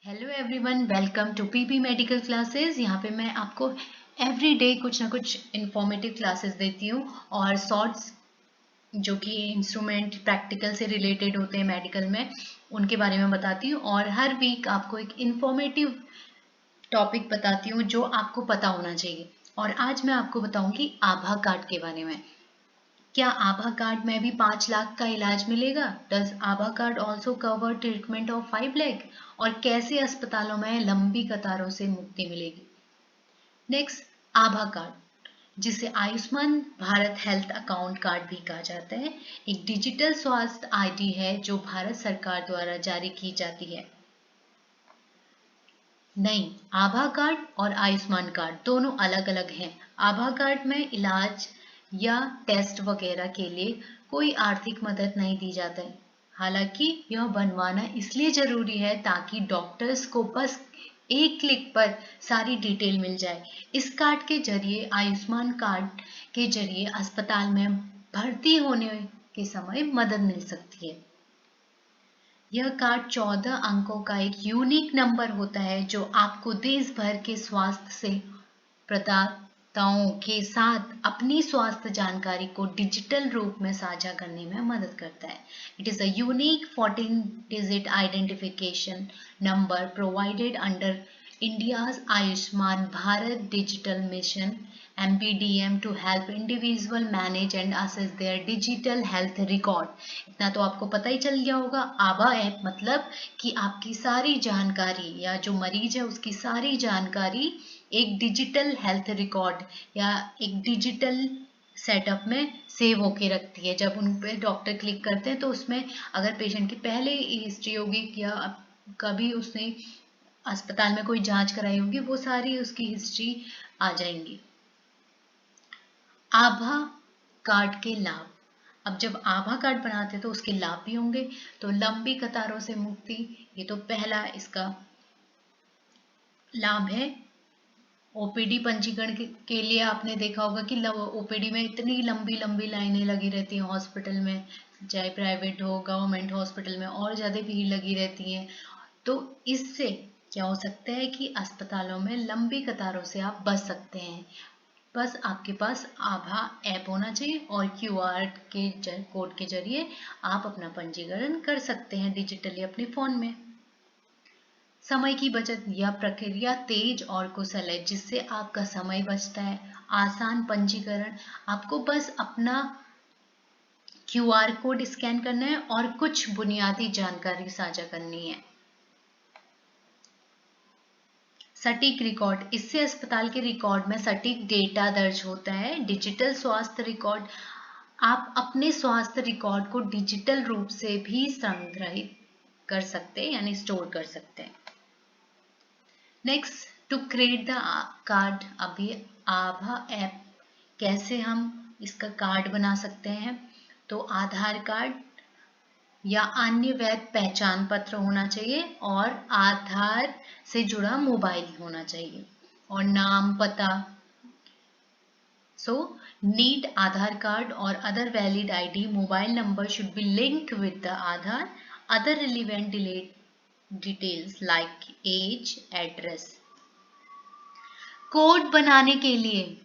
Hello everyone, welcome to PP medical classes. यहाँ पे मैं आपको एवरी डे कुछ ना कुछ इंफॉर्मेटिव क्लासेस देती हूँ और शॉर्ट्स जो कि इंस्ट्रूमेंट प्रैक्टिकल से रिलेटेड होते हैं मेडिकल में, उनके बारे में बताती हूँ। और हर वीक आपको एक इंफॉर्मेटिव टॉपिक बताती हूँ जो आपको पता होना चाहिए। और आज मैं आपको बताऊँगी आभा कार्ड के बारे में। क्या आभा कार्ड में भी 5 लाख का इलाज मिलेगा? Does Abha card also cover treatment of 5 lakh? और कैसे अस्पतालों में लंबी कतारों से मुक्ति मिलेगी? नेक्स्ट, आभा कार्ड जिसे Ayushman Bharat health account card भी कहा जाता है, एक डिजिटल स्वास्थ्य आईडी है जो भारत सरकार द्वारा जारी की जाती है। नहीं, आभा कार्ड और आयुष्मान कार्ड दोनों अलग अलग हैं। आभा कार्ड में इलाज या टेस्ट वगैरह के लिए कोई आर्थिक मदद नहीं दी जाता है। हालांकि यह बनवाना इसलिए जरूरी है ताकि डॉक्टर्स को बस एक क्लिक पर सारी डिटेल मिल जाए। इस कार्ड के जरिए, आयुष्मान कार्ड के जरिए अस्पताल में भर्ती होने के समय मदद मिल सकती है। यह कार्ड 14 अंकों का एक यूनिक नंबर होता है जो आपको देश भर के स्वास्थ्य से प्रदाताओं के साथ अपनी स्वास्थ्य जानकारी को डिजिटल रूप में साझा करने में मदद करता है। It is a unique 14-digit identification number provided under India's Ayushman Bharat Digital Mission MBDM to help individual manage and assess their digital health record। इतना तो आपको पता ही चल गया होगा। आभा ऐप मतलब कि आपकी सारी जानकारी या जो मरीज है उसकी सारी जानकारी एक डिजिटल हेल्थ रिकॉर्ड या एक डिजिटल सेटअप में सेव होके रखती है। जब उन पे डॉक्टर क्लिक करते हैं तो उसमें अगर पेशेंट की पहले हिस्ट्री होगी या कभी उसने अस्पताल में कोई जांच कराई होगी, वो सारी उसकी हिस्ट्री आ जाएंगी। आभा कार्ड के लाभ। अब जब आभा कार्ड बनाते हैं तो उसके लाभ भी होंगे। तो लंबी कतारों से मुक्ति, ये तो पहला इसका लाभ है। ओपीडी पंजीकरण के लिए आपने देखा होगा कि ओपीडी में इतनी लंबी लंबी लाइनें लगी रहती हैं हॉस्पिटल में, चाहे प्राइवेट हो गवर्नमेंट हॉस्पिटल में, और ज़्यादा भीड़ लगी रहती है। तो इससे क्या हो सकता है कि अस्पतालों में लंबी कतारों से आप बच सकते हैं। बस आपके पास आभा ऐप होना चाहिए और क्यूआर के कोड के जरिए आप अपना पंजीकरण कर सकते हैं डिजिटली अपने फ़ोन में। समय की बचत, यह प्रक्रिया तेज और कुशल है जिससे आपका समय बचता है। आसान पंजीकरण, आपको बस अपना क्यूआर कोड स्कैन करना है और कुछ बुनियादी जानकारी साझा करनी है। सटीक रिकॉर्ड, इससे अस्पताल के रिकॉर्ड में सटीक डेटा दर्ज होता है। डिजिटल स्वास्थ्य रिकॉर्ड, आप अपने स्वास्थ्य रिकॉर्ड को डिजिटल रूप से भी संग्रहित कर सकते हैं यानी स्टोर कर सकते हैं। Next, to create the card. अभी आभा ऐप कैसे हम इसका कार्ड बना सकते हैं? तो आधार कार्ड या अन्य वैध पहचान पत्र होना चाहिए और आधार से जुड़ा मोबाइल होना चाहिए और नाम पता। सो नीड आधार कार्ड और other valid ID mobile number should be linked with the Aadhaar. Other relevant details like age, address. Code बनाने के लिए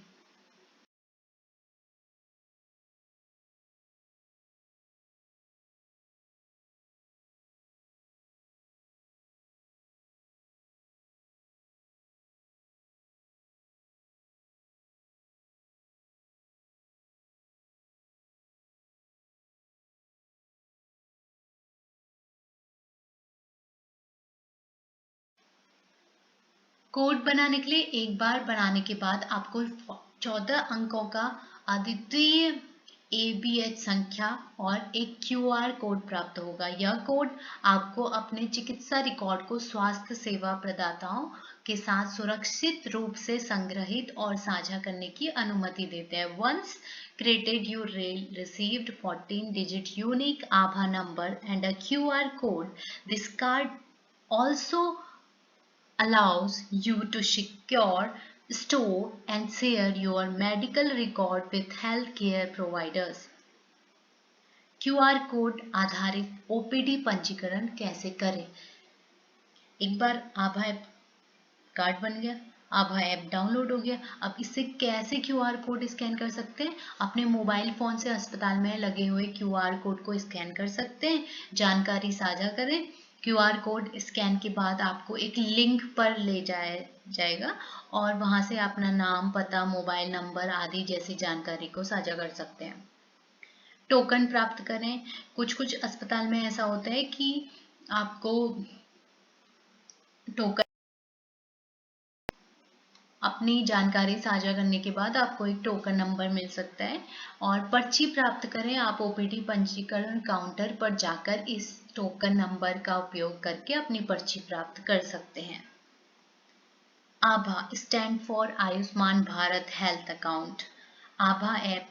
कोड बनाने के लिए एक बार बनाने के बाद आपको 14 अंकों का अद्वितीय ABH संख्या और एक QR कोड प्राप्त होगा। यह कोड आपको अपने चिकित्सा रिकॉर्ड को स्वास्थ्य सेवा प्रदाताओं के साथ सुरक्षित रूप से संग्रहित और साझा करने की अनुमति देते हैं। Once created, you received 14-digit unique ABHA number and a QR code. This card also allows you to secure, store and share your medical record with healthcare providers। QR code आधारित OPD पंजीकरण कैसे करें? एक बार आभा app card बन गया, आभा app download हो गया। अब इससे कैसे क्यूआर कोड स्कैन कर सकते हैं? अपने मोबाइल फोन से अस्पताल में लगे हुए क्यूआर कोड को स्कैन कर सकते हैं, जानकारी साझा करें। क्यूआर कोड स्कैन के बाद आपको एक लिंक पर ले जाएगा और वहां से अपना नाम, पता, मोबाइल नंबर आदि जैसी जानकारी को साझा कर सकते हैं। टोकन प्राप्त करें। कुछ कुछ अस्पताल में ऐसा होता है कि आपको टोकन, अपनी जानकारी साझा करने के बाद आपको एक टोकन नंबर मिल सकता है। और पर्ची प्राप्त करें। आप ओपीडी पंजीकरण काउंटर पर जाकर इस टोकन नंबर का उपयोग करके अपनी पर्ची प्राप्त कर सकते हैं। आभा stand for Ayushman Bharat health account. आभा ऐप,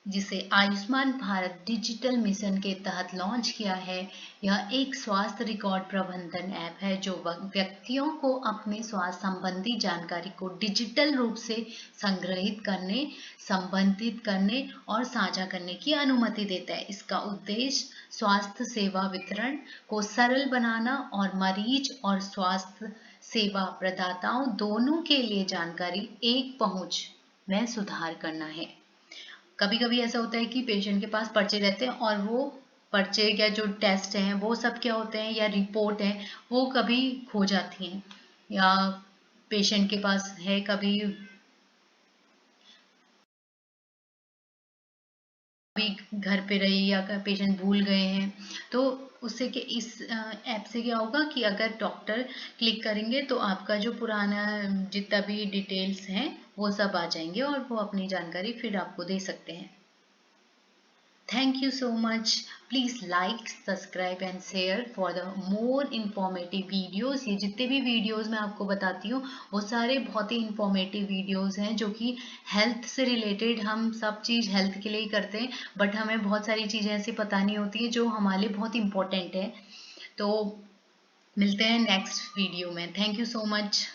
जिसे आयुष्मान भारत डिजिटल मिशन के तहत लॉन्च किया है, यह एक स्वास्थ्य रिकॉर्ड प्रबंधन ऐप है जो व्यक्तियों को अपने स्वास्थ्य संबंधी जानकारी को डिजिटल रूप से संग्रहित करने, संबंधित करने और साझा करने की अनुमति देता है। इसका उद्देश्य स्वास्थ्य सेवा वितरण को सरल बनाना और मरीज और स्वास्थ्य सेवा प्रदाताओं दोनों के लिए जानकारी एक पहुंच में सुधार करना है। कभी कभी ऐसा होता है कि पेशेंट के पास पर्चे रहते हैं और वो पर्चे या जो टेस्ट हैं वो सब क्या होते हैं या रिपोर्ट है वो कभी खो जाती हैं, या पेशेंट के पास है कभी घर पे रही या पेशेंट भूल गए हैं। तो उससे कि इस ऐप से क्या होगा कि अगर डॉक्टर क्लिक करेंगे तो आपका जो पुराना जितना भी डिटेल्स हैं वो सब आ जाएंगे और वो अपनी जानकारी फिर आपको दे सकते हैं। Thank you so much. Please like, subscribe and share for the more informative videos. ये जितने भी वीडियोस मैं आपको बताती हूँ वो सारे बहुत ही इंफॉर्मेटिव वीडियोस हैं जो कि हेल्थ से रिलेटेड, हम सब चीज़ हेल्थ के लिए ही करते हैं बट हमें बहुत सारी चीज़ें ऐसी पता नहीं होती है जो हमारे लिए बहुत इंपॉर्टेंट है। तो मिलते हैं नेक्स्ट वीडियो में। Thank you so much.